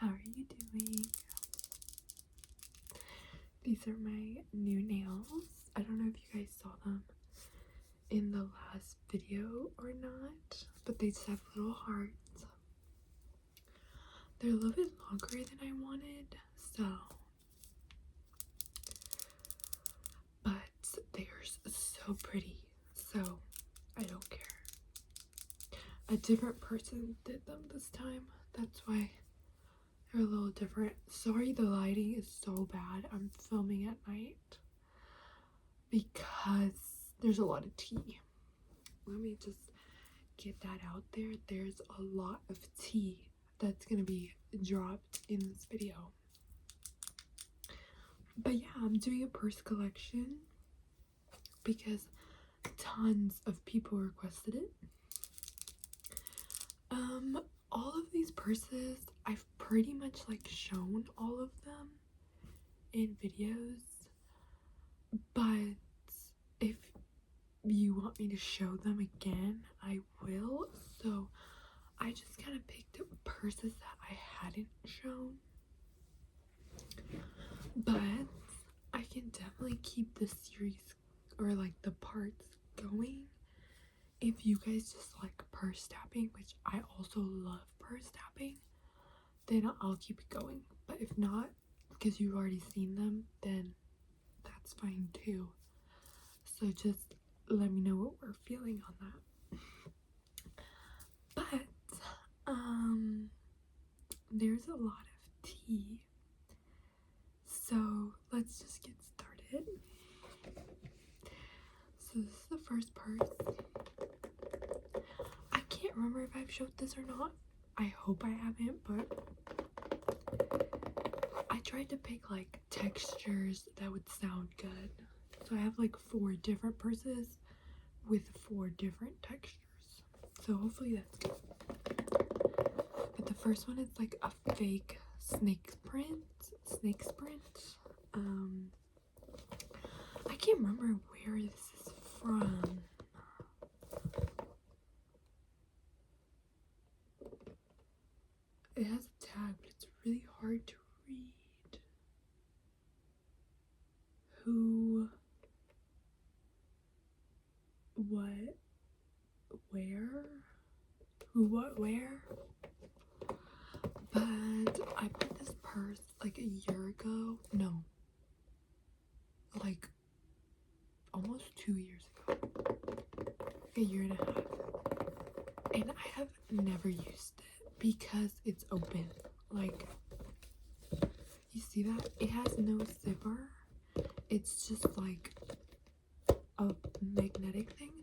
How are you doing? These are my new nails. I don't know if you guys saw them in the last video or not, but they just have little hearts. They're a little bit longer than I wanted, but they are so pretty, so I don't care. A different person did them this time, that's why they're a little different. Sorry the lighting is so bad. I'm filming at night because there's a lot of tea. Let me just get that out there. There's a lot of tea that's gonna be dropped in this video. But yeah, I'm doing a purse collection because tons of people requested it. All of these purses, I've pretty much like shown all of them in videos, but if you want me to show them again, I will. So I just kind of picked up purses that I hadn't shown, but I can definitely keep the series or like the parts going if you guys just like purse tapping, which I also love purse tapping. Then I'll keep it going, but if not, because you've already seen them, then that's fine too. So just let me know what we're feeling on that. But there's a lot of tea, so let's just get started. So this is the first purse. I can't remember if I've showed this or not. I hope I haven't, but I tried to pick like textures that would sound good. So I have like 4 different purses with 4 different textures. So hopefully that's good. But the first one is like a fake snake print. I can't remember where this is from. It has a tag, but it's really hard to read. Who, what, where? Who, what, where? But I bought this purse like a year ago. No, like almost 2 years ago. A year and a half. And I have never used it because it's open. Like, you see that? It has no zipper. It's just like a magnetic thing.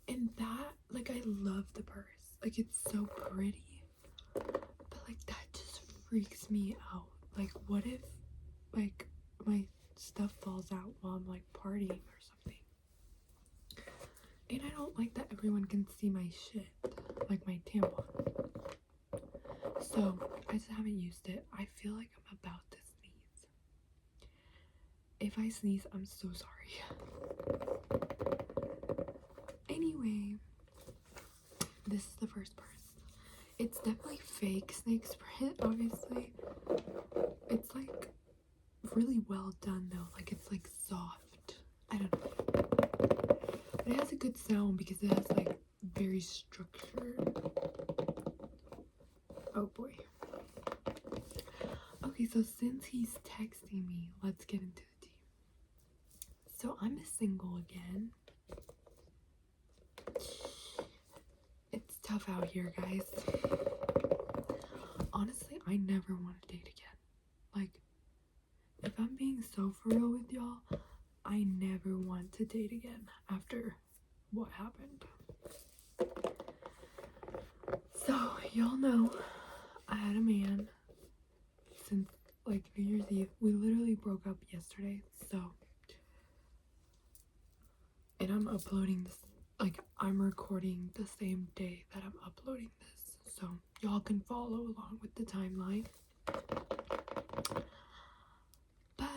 And that, like, I love the purse. Like, it's so pretty. But like, that just freaks me out. Like, what if like my stuff falls out while I'm like partying or something? And I don't like that everyone can see my shit, like my tampon. So I just haven't used it. I feel like I'm about to sneeze. If I sneeze, I'm so sorry. Anyway, this is the first purse. It's definitely fake snake print, obviously. It's like really well done though. Like, it's like soft. I don't know. But it has a good sound because it has like very structured. Oh boy. Okay, so since he's texting me, let's get into the tea. So I'm single again. It's tough out here, guys. Honestly, I never want to date again. Like, if I'm being so for real with y'all, I never want to date again after what happened. So, y'all know I had a man since like New Year's Eve. We literally broke up yesterday, so. And I'm uploading this, like, I'm recording the same day that I'm uploading this, so y'all can follow along with the timeline. But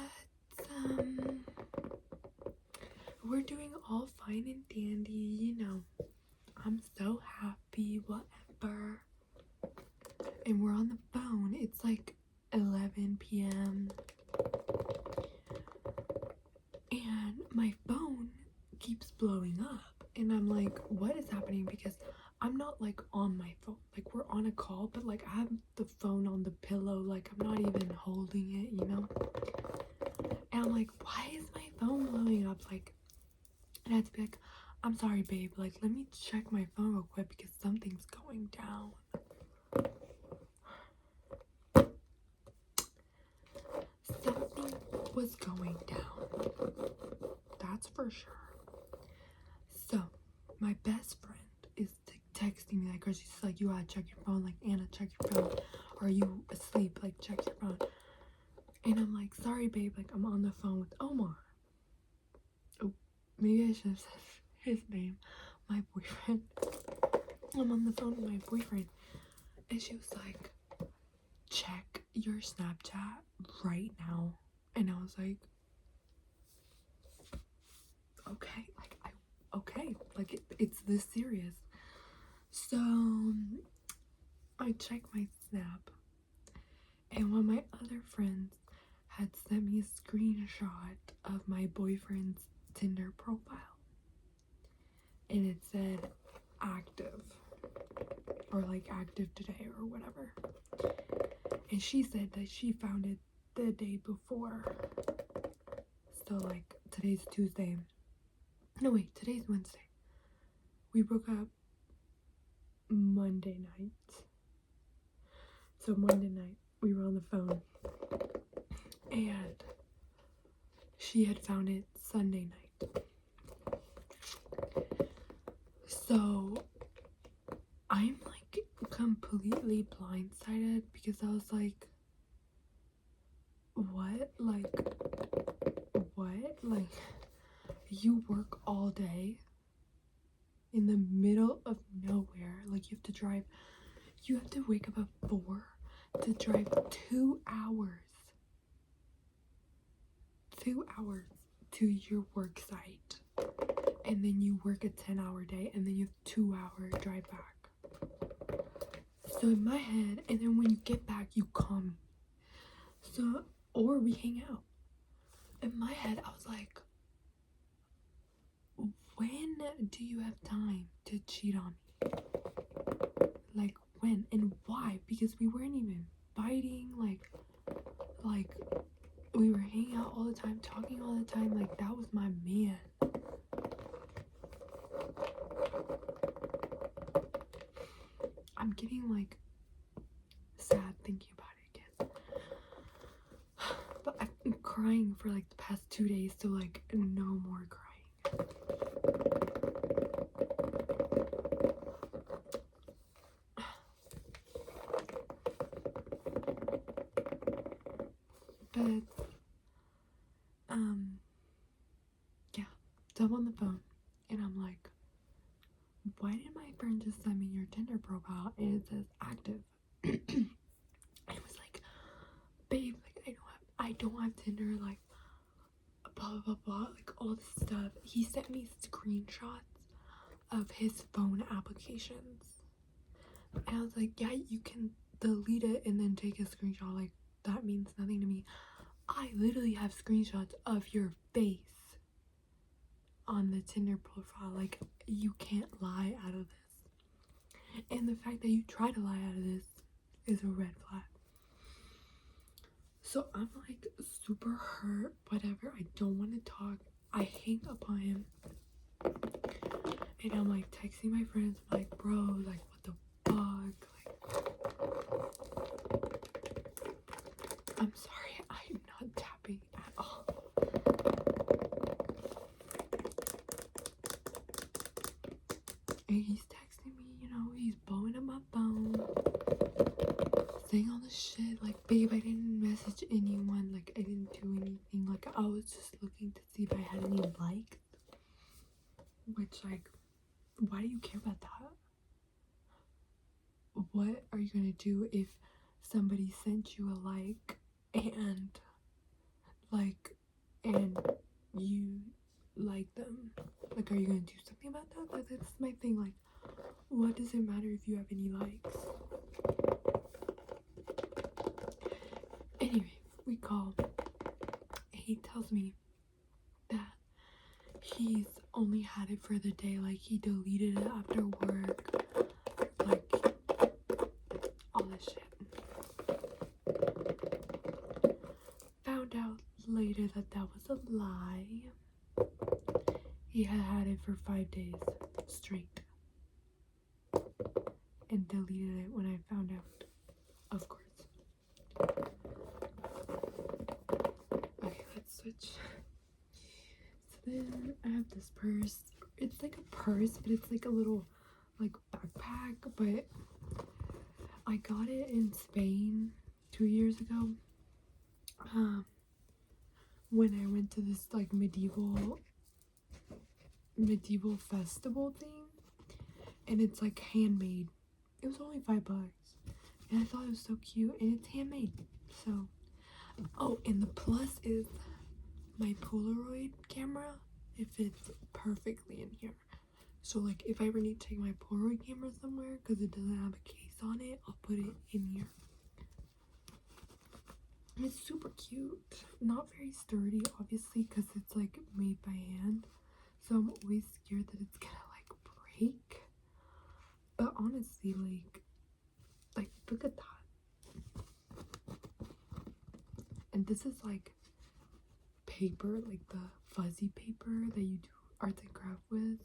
we're doing all fine and dandy, you know. I'm so happy, whatever. and we're on the phone. It's like 11 p.m. and my phone keeps blowing up, and I'm like, what is happening? Because I'm not like on my phone, like we're on a call, but like I have the phone on the pillow, like I'm not even holding it, you know. And I'm like, why is my phone blowing up? Like, and I had to be like, I'm sorry babe, like let me check my phone real quick because something's going down. Something was going down, that's for sure. So my best friend is texting me like, or she's like, you gotta check your phone, like Anna, check your phone, are you asleep, like check your phone. And I'm like, sorry babe, like I'm on the phone with Omar. Oh, maybe I should have said his name, my boyfriend. I'm on the phone with my boyfriend, and she was like, check your Snapchat right now. And I was like, okay, like okay, like it's this serious. So I check my Snap, and one of my other friends had sent me a screenshot of my boyfriend's Tinder profile, and it said active, or like active today or whatever. And she said that she found it the day before. So like today's Tuesday. No wait, today's Wednesday. We broke up Monday night. So Monday night we were on the phone, and she had found it Sunday night. So I'm like completely blindsided because I was like, what? Like, you work all day in the middle of nowhere. Like, you have to wake up at 4 to drive 2 hours. 2 hours to your work site. And then you work a 10-hour day, and then you have 2-hour drive back. So in my head, and then when you get back, you call me. So, or we hang out. In my head, I was like, when do you have time to cheat on me? Like, when and why? Because we weren't even fighting, like we were hanging out all the time, talking all the time, like that was my man. I'm getting like sad thinking about it again. But I've been crying for like the past 2 days, so like no more crying. But yeah, so I'm on the phone and I'm like, why did my friend just send me your Tinder profile and it says active? And it was like, babe, like I don't have Tinder, like blah blah blah, like all this stuff. He sent me screenshots of his phone applications, and I was like, yeah, you can delete it and then take a screenshot, like that means nothing to me. I literally have screenshots of your face on the Tinder profile. Like, you can't lie out of this, and the fact that you try to lie out of this is a red flag. So I'm like super hurt, whatever, I don't want to talk. I hang up on him, and I'm like texting my friends, I'm like, bro, like what the fuck, like I'm sorry, I'm not tapping at all. And he's texting me, you know, he's blowing up my phone, saying all this shit, like, babe, I didn't message anyone, like I didn't do anything, like I was just looking to see if I had any likes. Which, like, why do you care about that? What are you gonna do if somebody sent you a like and you like them? Like, are you gonna do something about that? That's my thing. Like, what does it matter if you have any likes? tells me that he's only had it for the day, like he deleted it after work, like all this shit. Found out later that that was a lie. He had had it for 5 days straight and deleted it when I found out, of course. Okay, let's switch. So then I have this purse. It's like a purse, but it's like a little like backpack, but I got it in Spain 2 years ago. When I went to this like medieval festival thing, and it's like handmade. It was only $5, and I thought it was so cute, and it's handmade. So, oh, and the plus is my Polaroid camera. It fits perfectly in here. So like if I ever need to take my Polaroid camera somewhere because it doesn't have a case on it, I'll put it in here. It's super cute. Not very sturdy, obviously, because it's like made by hand. So I'm always scared that it's gonna like break. But honestly, like look at that. And this is like paper, like the fuzzy paper that you do arts and craft with.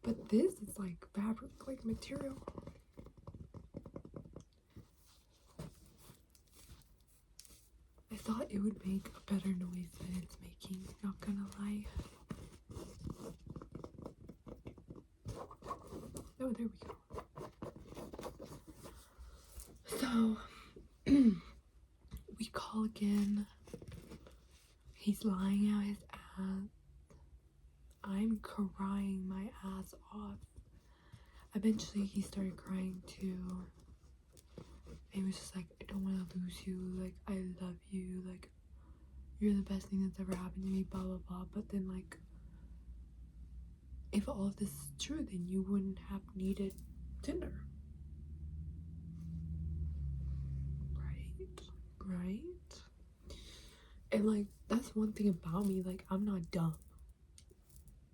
But this is like fabric, like material. I thought it would make a better noise than it's making, not gonna lie. Oh, there we go. So, we call again. He's lying out his ass. I'm crying my ass off. Eventually, he started crying too. He was just like, I don't want to lose you. Like, I love you. Like, you're the best thing that's ever happened to me, blah, blah, blah. But then, like, if all of this is true, then you wouldn't have needed Tinder. Right? And, like, that's one thing about me. Like, I'm not dumb.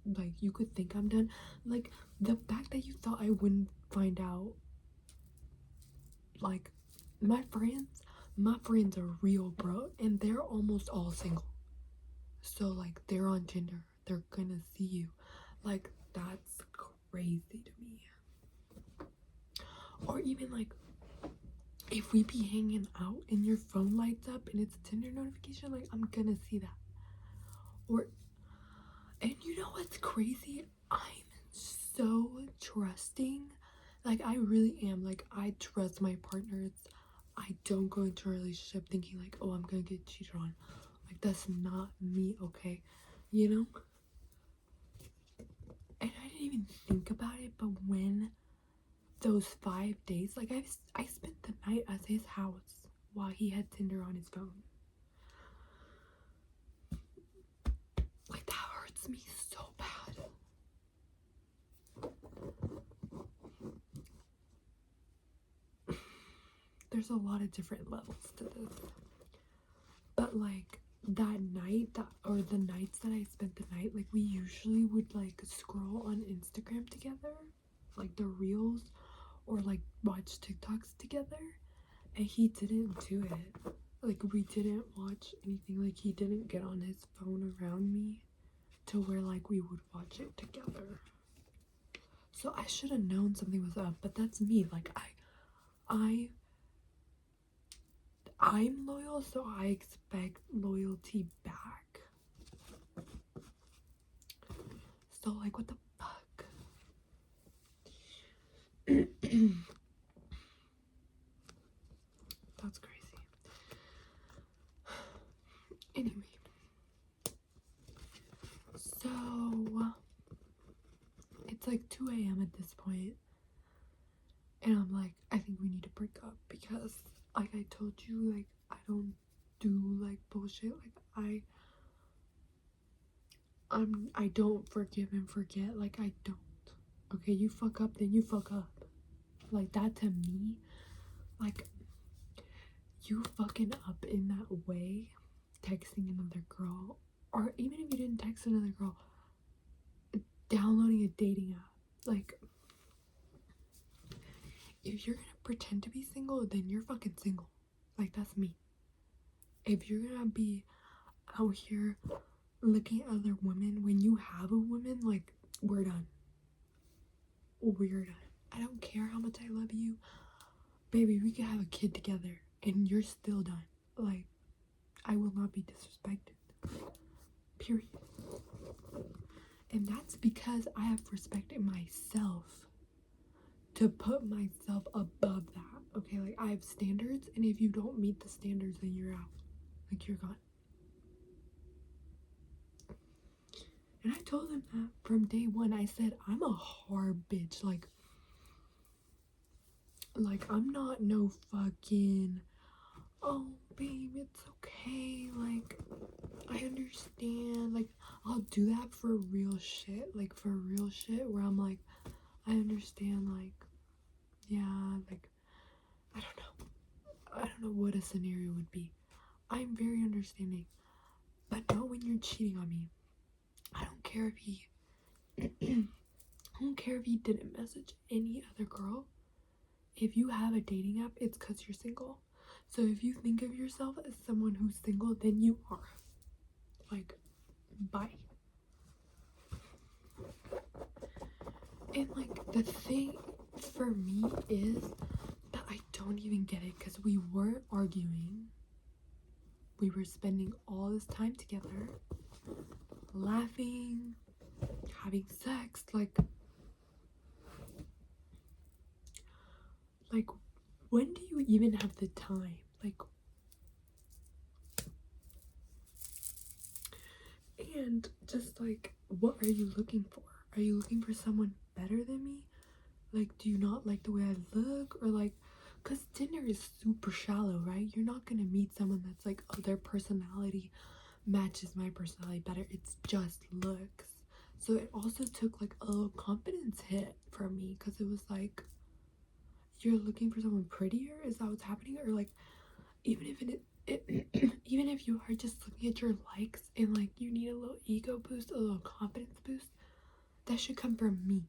Like, you could think I'm done. Like, the fact that you thought I wouldn't find out. Like, my friends are real, bro. And they're almost all single. So, like, they're on Tinder. They're gonna see you. Like, that's crazy to me. Or even, like, if we be hanging out and your phone lights up and it's a Tinder notification, like, I'm gonna see that. And you know what's crazy? I'm so trusting. Like, I really am. Like, I trust my partners. I don't go into a relationship thinking, like, oh, I'm gonna get cheated on. Like, that's not me, okay? You know? And I didn't even think about it, but when those 5 days, like, I spent the night at his house while he had Tinder on his phone. Like, that hurts me so bad. There's a lot of different levels to this. But, like, that night, or the nights that I spent the night, like, we usually would, like, scroll on Instagram together, like, the reels, or, like, watch TikToks together, and he didn't do it. Like, we didn't watch anything. Like, he didn't get on his phone around me to where, like, we would watch it together. So I should have known something was up, but that's me. Like, I'm loyal, so I expect loyalty back. So, like, what the fuck? That's crazy. Anyway. So, it's like 2 a.m. at this point. And I'm like, I think we need to break up because, like I told you, like, I don't do, like, bullshit. Like, I don't forgive and forget. Like, I don't. Okay, you fuck up, then you fuck up. Like, that to me, like, you fucking up in that way, texting another girl, or even if you didn't text another girl, downloading a dating app. Like, if you're gonna pretend to be single, then you're fucking single. Like, that's me. If you're gonna be out here looking at other women when you have a woman, like, we're done. We're done. I don't care how much I love you. Baby, we could have a kid together and you're still done. Like, I will not be disrespected. Period. And that's because I have respect in myself to put myself above that. Okay, like, I have standards, and if you don't meet the standards, then you're out. Like, you're gone. And I told him that from day one. I said, I'm a hard bitch. Like I'm not no fucking, oh babe, it's okay, like, I understand. Like, I'll do that for real shit. Like, for real shit where I'm like, I understand, like, yeah, like, I don't know what a scenario would be. I'm very understanding. But not when you're cheating on me. I don't care if he I don't care if he didn't message any other girl. If you have a dating app, it's because you're single. So if you think of yourself as someone who's single, then you are. Like, bye. And like, the thing for me is that I don't even get it, because we weren't arguing. We were spending all this time together, laughing, having sex. Like, when do you even have the time? Like, and just like, what are you looking for? Are you looking for someone better than me? Like, do you not like the way I look? Or like, because Tinder is super shallow, right? You're not gonna meet someone that's like, oh, their personality matches my personality better. It's just looks. So it also took like a little confidence hit for me, because it was like, you're looking for someone prettier? Is that what's happening? Or like, even if even if you are just looking at your likes and like you need a little ego boost, a little confidence boost, that should come from me.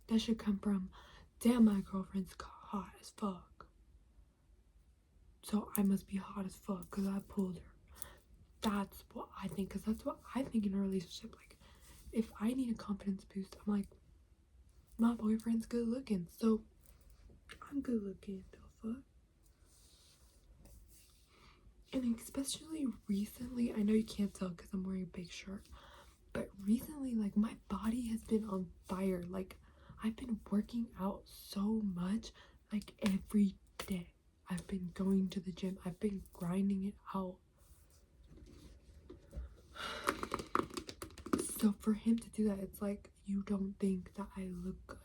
That should come from, damn, my girlfriend's hot as fuck, so I must be hot as fuck because I pulled her. That's what I think, because that's what I think in a relationship. Like, if I need a confidence boost, I'm like, my boyfriend's good looking, so I'm good looking. The fuck? And especially recently, I know you can't tell because I'm wearing a big shirt, but recently, like, my body has been on fire. Like, I've been working out so much, like, every day. I've been going to the gym. I've been grinding it out. So for him to do that, it's like, you don't think that I look good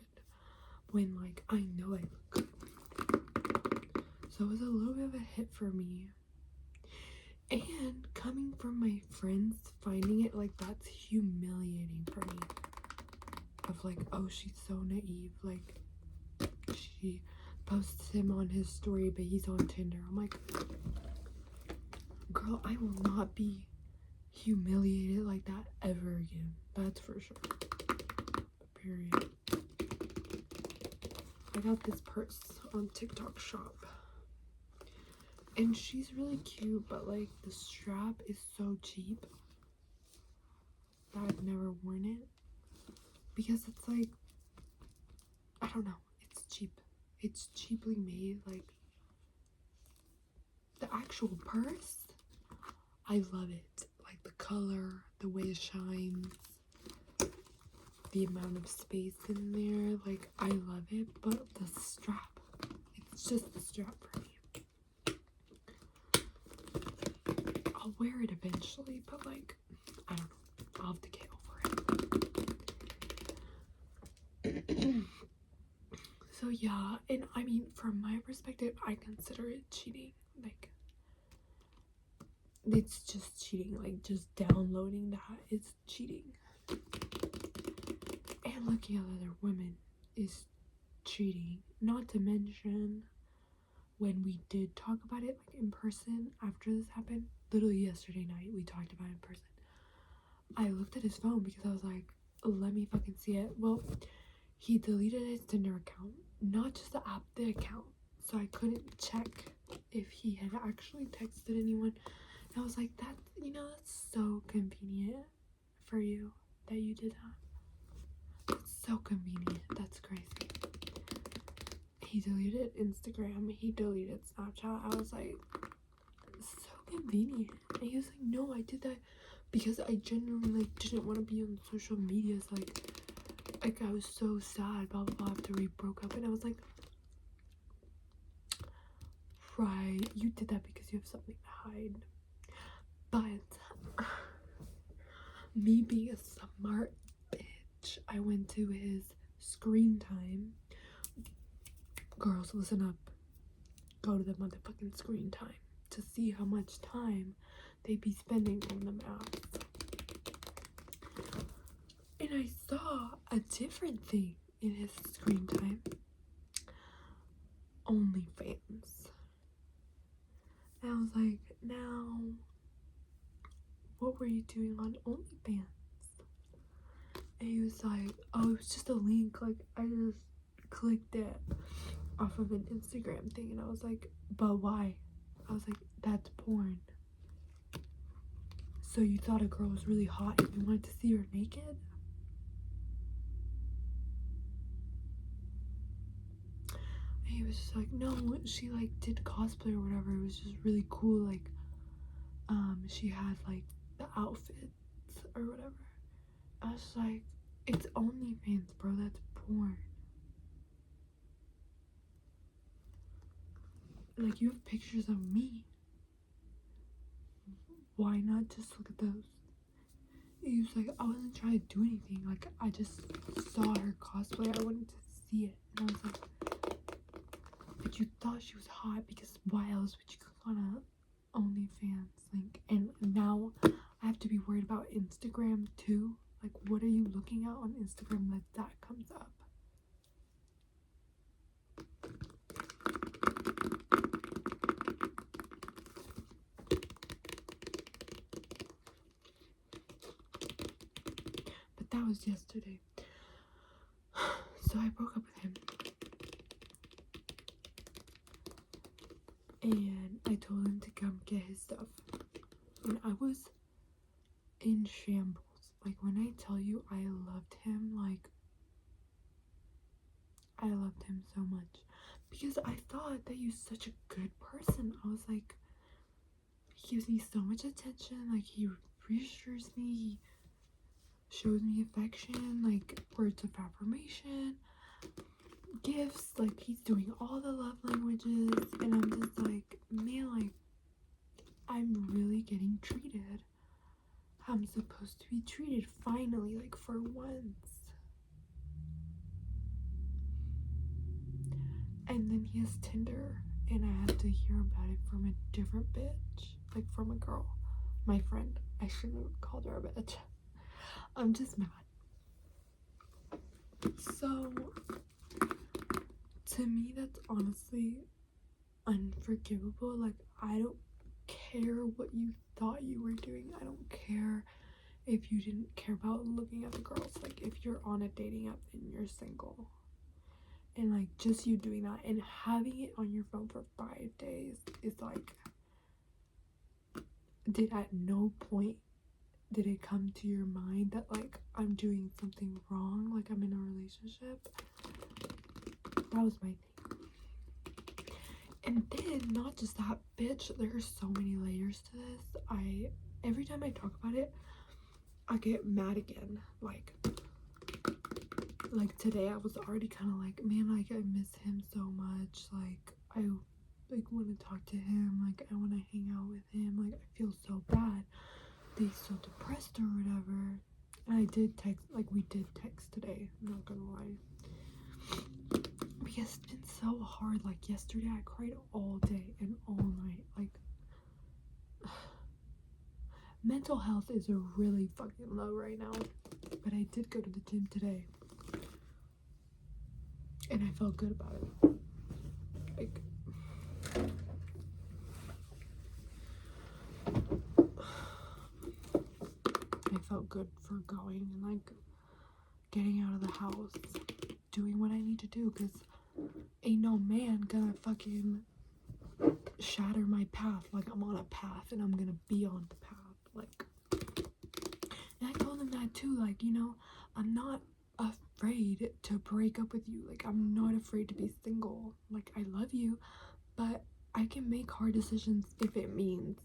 when, like, I know I look good. So it was a little bit of a hit for me. And coming from my friends, finding it, like, that's humiliating for me. Of like, oh, she's so naive. Like, she posts him on his story, but he's on Tinder. I'm like, girl, I will not be humiliated like that ever again. That's for sure. Period. I got this purse on TikTok shop. And she's really cute, but like, the strap is so cheap that I've never worn it. Because it's like, I don't know, it's cheap. It's cheaply made. Like, the actual purse, I love it. Like, the color, the way it shines, the amount of space in there. Like, I love it. But the strap, it's just the strap for me. I'll wear it eventually, but like, I don't know, I'll have to get over it. So yeah, and I mean, from my perspective, I consider it cheating. Like, it's just cheating. Like, just downloading that is cheating. And looking at other women is cheating. Not to mention, when we did talk about it, like, in person after this happened, literally yesterday night, we talked about it in person. I looked at his phone because I was like, let me fucking see it. Well, he deleted his Tinder account, not just the app, the account. So I couldn't check if he had actually texted anyone. And I was like, that, you know, that's so convenient for you that you did that. It's so convenient. That's crazy. He deleted Instagram. He deleted Snapchat. I was like, so convenient. And he was like, no, I did that because I genuinely like didn't want to be on social medias. Like I was so sad, blah blah blah, after we broke up. And I was like, right, you did that because you have something to hide. But me being a smart bitch, I went to his screen time. Girls, listen up. Go to the motherfucking screen time to see how much time they be spending on them apps. And I saw a different thing in his screen time. OnlyFans. And I was like, now, what were you doing on OnlyFans? And he was like, oh, it was just a link. Like, I just clicked it off of an Instagram thing. And I was like, but why? I was like, that's porn. So you thought a girl was really hot and you wanted to see her naked? And he was just like, no, she like did cosplay or whatever. It was just really cool. Like, she had like the outfits or whatever. I was like, it's OnlyFans, bro. That's porn. Like, you have pictures of me. Why not just look at those? He was like, I wasn't trying to do anything. Like, I just saw her cosplay. I wanted to see it. And I was like, but you thought she was hot because why else would you click on a OnlyFans link? And now I have to be worried about Instagram too. Like, what are you looking at on Instagram that comes up? But that was yesterday. So I broke up with him. And I told him to come get his stuff. And I was in shambles. Like, when I tell you I loved him, like, I loved him so much. Because I thought that he was such a good person. I was like, he gives me so much attention. Like, he reassures me. He shows me affection. Like, words of affirmation. Gifts. Like, he's doing all the love languages. And I'm just like, man, like, I'm really getting treated. I'm supposed to be treated finally, like, for once. And then he has Tinder, and I have to hear about it from a different bitch, like from a girl, my friend. I shouldn't have called her a bitch. I'm just mad. So, to me, that's honestly unforgivable. Like, I don't care what you thought you were doing. I don't care if you didn't care about looking at the girls. Like, if you're on a dating app and you're single, and like just you doing that and having it on your phone for 5 days is like, did at no point did it come to your mind that like I'm doing something wrong, like I'm in a relationship? That was my thing. And then not just that, bitch, there's so many layers to this. Every time I talk about it, I get mad again. Like today I was already kind of like, man, like I miss him so much. Like I like want to talk to him. Like I want to hang out with him. Like I feel so bad that he's so depressed or whatever. And I did text, like we did text today, I'm not gonna lie, because it's been so hard. Like yesterday I cried all day and all night. Like mental health is really fucking low right now. But I did go to the gym today and I felt good about it. Like, I felt felt good for going and like getting out of the house, doing what I need to do, because ain't no man gonna fucking shatter my path. Like, I'm on a path and I'm gonna be on the path. Like, and I told him that too, like, you know, I'm not afraid to break up with you. Like, I'm not afraid to be single. Like, I love you, but I can make hard decisions if it means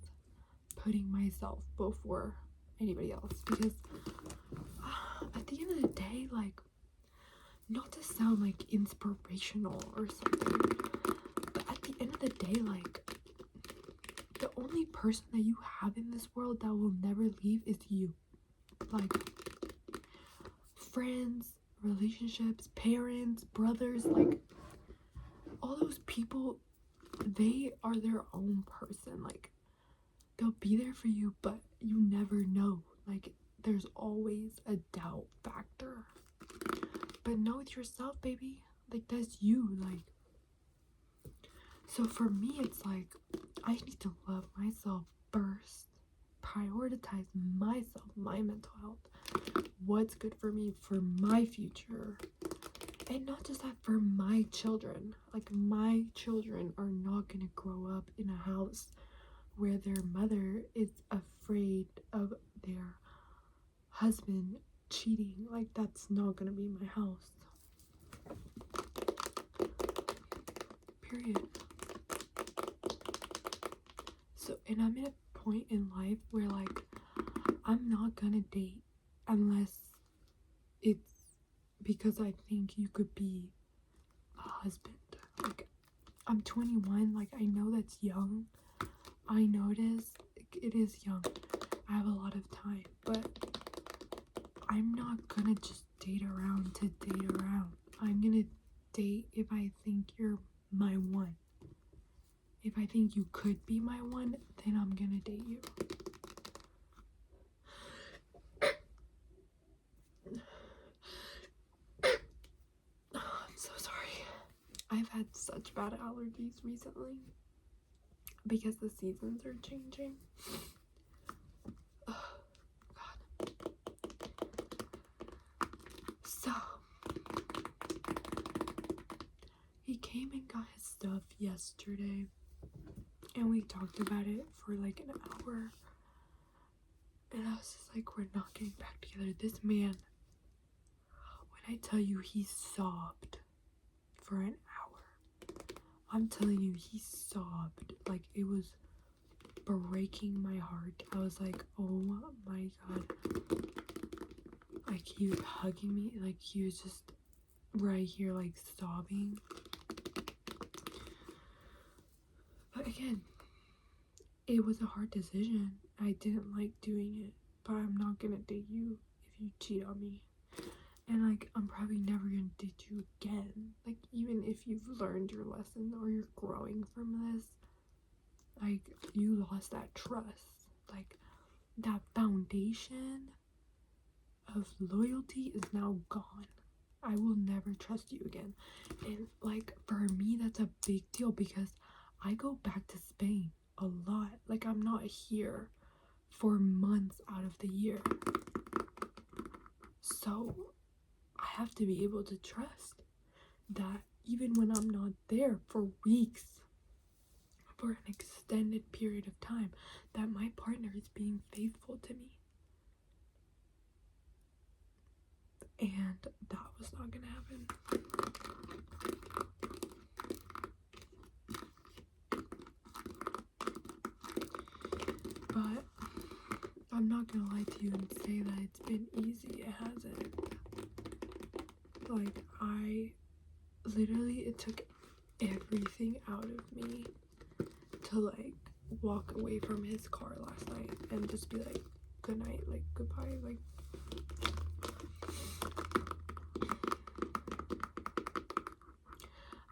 putting myself before anybody else, because at the end of the day, like, not to sound like inspirational or something, but at the end of the day, like, the only person that you have in this world that will never leave is you. Like, friends, relationships, parents, brothers, like, all those people, they are their own person. Like, they'll be there for you, but you never know. Like, there's always a doubt factor. But know it yourself, baby. Like, that's you. Like, so for me, it's like, I need to love myself first. Prioritize myself, my mental health. What's good for me, for my future. And not just that, for my children. Like, my children are not gonna grow up in a house where their mother is afraid of their husband cheating. Like, that's not gonna be my house. Period. So, and I'm at a point in life where, like, I'm not gonna date unless it's because I think you could be a husband. Like, I'm 21, like, I know that's young. I know it is young. I have a lot of time, but I'm not gonna just date around to date around. I'm gonna date if I think you're my one. If I think you could be my one, then I'm gonna date you. I'm so sorry. I've had such bad allergies recently because the seasons are changing. Oh, God. So, he came and got his stuff yesterday, and we talked about it for like an hour, and I was just like, we're not getting back together. This man, when I tell you he sobbed for an hour, I'm telling you, he sobbed. Like, it was breaking my heart. I was like, oh my God. Like, he was hugging me, like, he was just right here, like, sobbing. But again, it was a hard decision. I didn't like doing it, but I'm not gonna date you if you cheat on me. And, like, I'm probably never gonna date you again. Like, even if you've learned your lesson or you're growing from this, like, you lost that trust. Like, that foundation of loyalty is now gone. I will never trust you again. And, like, for me, that's a big deal because I go back to Spain a lot. Like, I'm not here for months out of the year. So I have to be able to trust that even when I'm not there for weeks, for an extended period of time, that my partner is being faithful to me. And that was not gonna happen. But I'm not gonna lie to you and say that it's been easy. It hasn't. Like, it took everything out of me to, like, walk away from his car last night and just be like, good night, like, goodbye, like.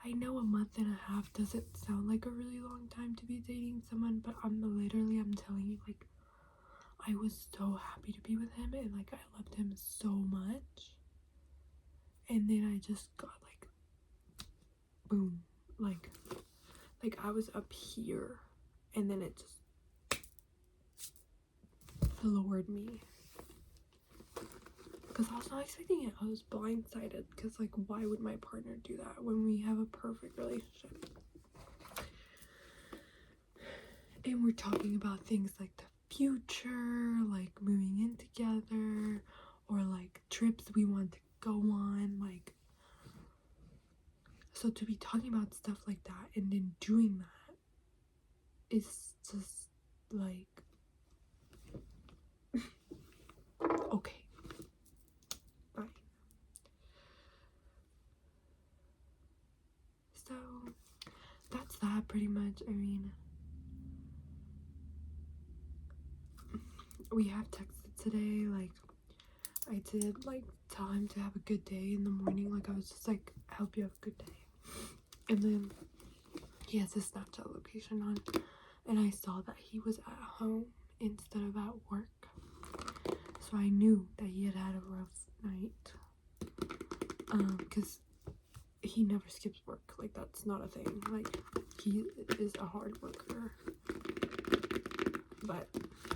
I know a month and a half doesn't sound like a really long time to be dating someone, but I'm telling you, like, I was so happy to be with him, and, like, I loved him so much. And then I just got, like, boom, like I was up here, and then it just floored me. because I was not expecting it. I was blindsided because, like, why would my partner do that when we have a perfect relationship? And we're talking about things like the future, like moving in together, or like trips we want to go on. Like, so to be talking about stuff like that and then doing that is just like, okay, fine. So that's that pretty much. I mean, we have texted today. Like, I did like tell him to have a good day in the morning. Like, I was just like, I hope you have a good day. And then he has his Snapchat location on, and I saw that he was at home instead of at work. So I knew that he had had a rough night. Because he never skips work. Like, that's not a thing. Like, he is a hard worker. But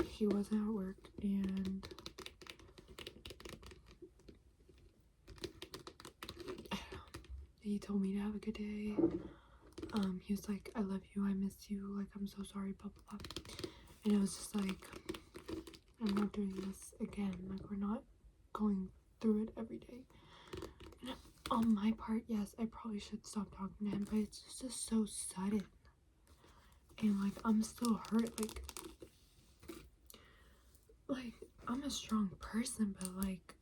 he wasn't at work, and I don't know. He told me to have a good day. He was like, I love you, I miss you, like, I'm so sorry, blah blah blah. And I was just like, I'm not doing this again. Like, we're not going through it every day. And on my part, yes, I probably should stop talking to him, but it's just so sudden. And like, I'm still hurt. Like I'm a strong person, but like,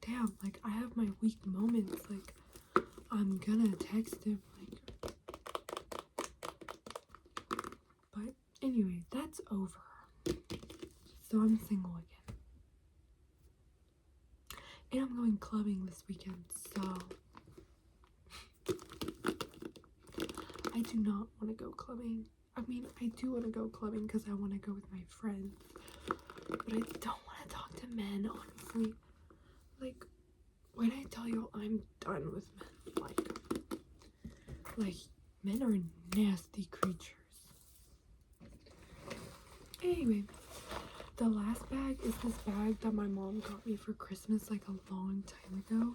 damn, like I have my weak moments. Like, I'm gonna text him, like, but anyway, that's over. So I'm single again. And I'm going clubbing this weekend, so I do not want to go clubbing. I mean, I do want to go clubbing because I want to go with my friends, but I don't want to talk to men, honestly. Like, when I tell you I'm done with men, like men are nasty creatures. Anyway, the last bag is this bag that my mom got me for Christmas like a long time ago.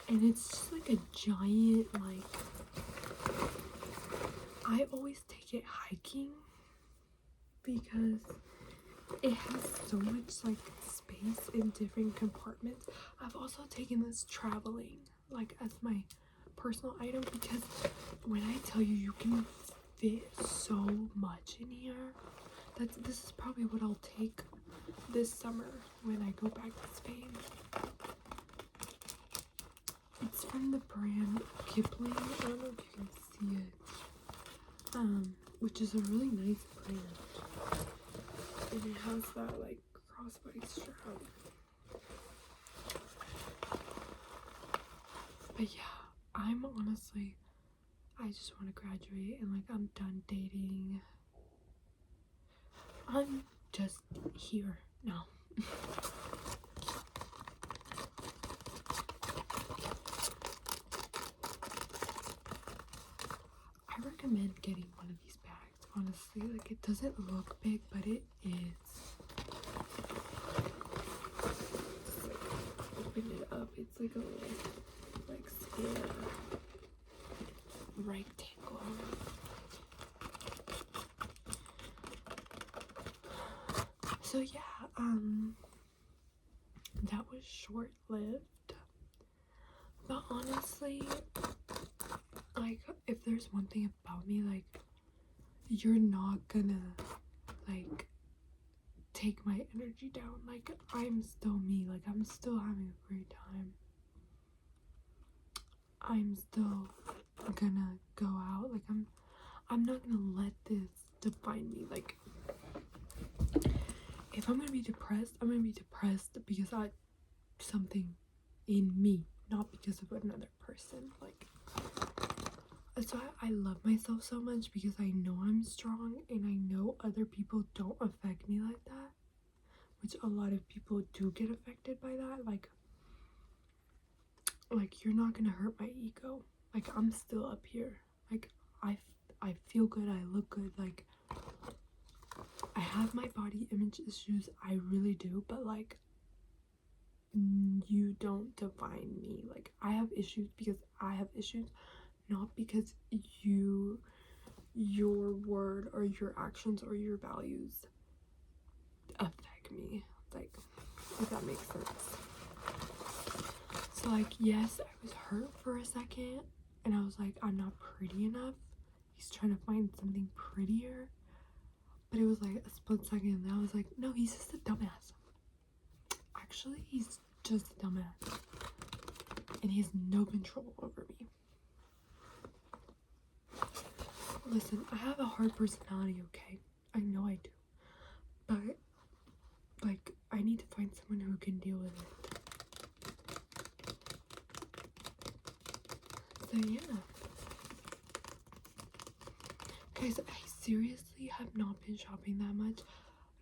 And it's just like a giant, like, I always take it hiking because it has so much like space in different compartments. I've also taken this traveling like as my personal item because when I tell you, you can fit so much in here. This is probably what I'll take this summer when I go back to Spain. It's from the brand Kipling. I don't know if you can see it. Which is a really nice brand. And it has that like crossbody strap. But yeah, I'm honestly, I just want to graduate and like I'm done dating. I'm just here now. I recommend getting one of these bags, honestly. Like, it doesn't look big, but it is. Just like open it up. It's like a little like square rectangle. So yeah, that was short-lived. But honestly, like, if there's one thing about me, like, you're not gonna like take my energy down. Like, I'm still me. Like, I'm still having a great time. I'm still gonna go out. Like, I'm not gonna let this define me. Like, if I'm gonna be depressed, I'm gonna be depressed because I something in me, not because of another person. Like, so I love myself so much because I know I'm strong and I know other people don't affect me like that, which a lot of people do get affected by that. Like you're not gonna hurt my ego. Like, I'm still up here. Like, I feel good, I look good. Like, I have my body image issues, I really do, but like, you don't define me. Like, I have issues because I have issues, not because your word or your actions or your values affect me. Like, if that makes sense. So, like, yes, I was hurt for a second, and I was like, I'm not pretty enough. He's trying to find something prettier. But it was like a split second, and I was like, no, he's just a dumbass. Actually, he's just a dumbass. And he has no control over me. Listen, I have a hard personality, okay? I know I do. But, like, I need to find someone who can deal with it. So, yeah. Guys, I seriously have not been shopping that much.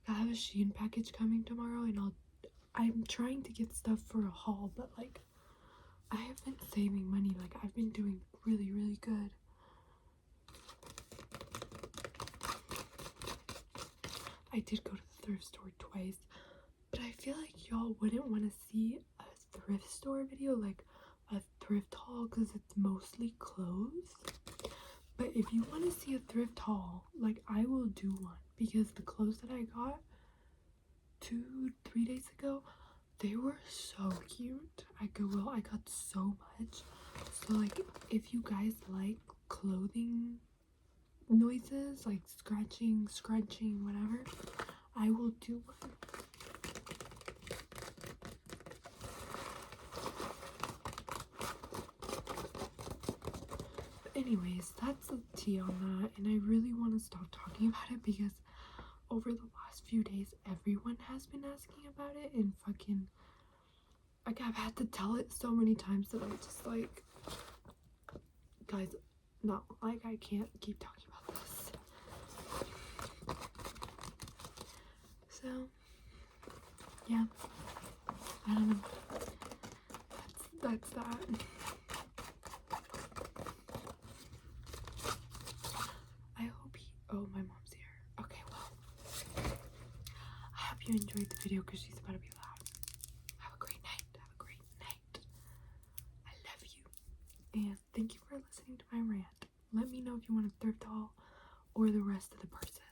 I have a Shein package coming tomorrow, and I'm trying to get stuff for a haul, but, like, I have been saving money. Like, I've been doing really, really good. I did go to the thrift store twice, but I feel like y'all wouldn't want to see a thrift store video, like a thrift haul, because it's mostly clothes. But if you want to see a thrift haul, like, I will do one, because the clothes that I got 2-3 days ago, they were so cute. I got so much. So, like, if you guys like clothing noises, like scratching, scrunching, whatever, I will do one. But anyways, that's the tea on that, and I really want to stop talking about it because over the last few days everyone has been asking about it, and fucking, like, I've had to tell it so many times that I'm just like, guys, no, like, I can't keep talking about this. So, yeah, I don't know. That's that. I hope oh, my mom's here. Okay, well, I hope you enjoyed the video because she's about to be loud. Have a great night. Have a great night. I love you. And thank you for listening to my rant. Let me know if you want a thrift haul or the rest of the person.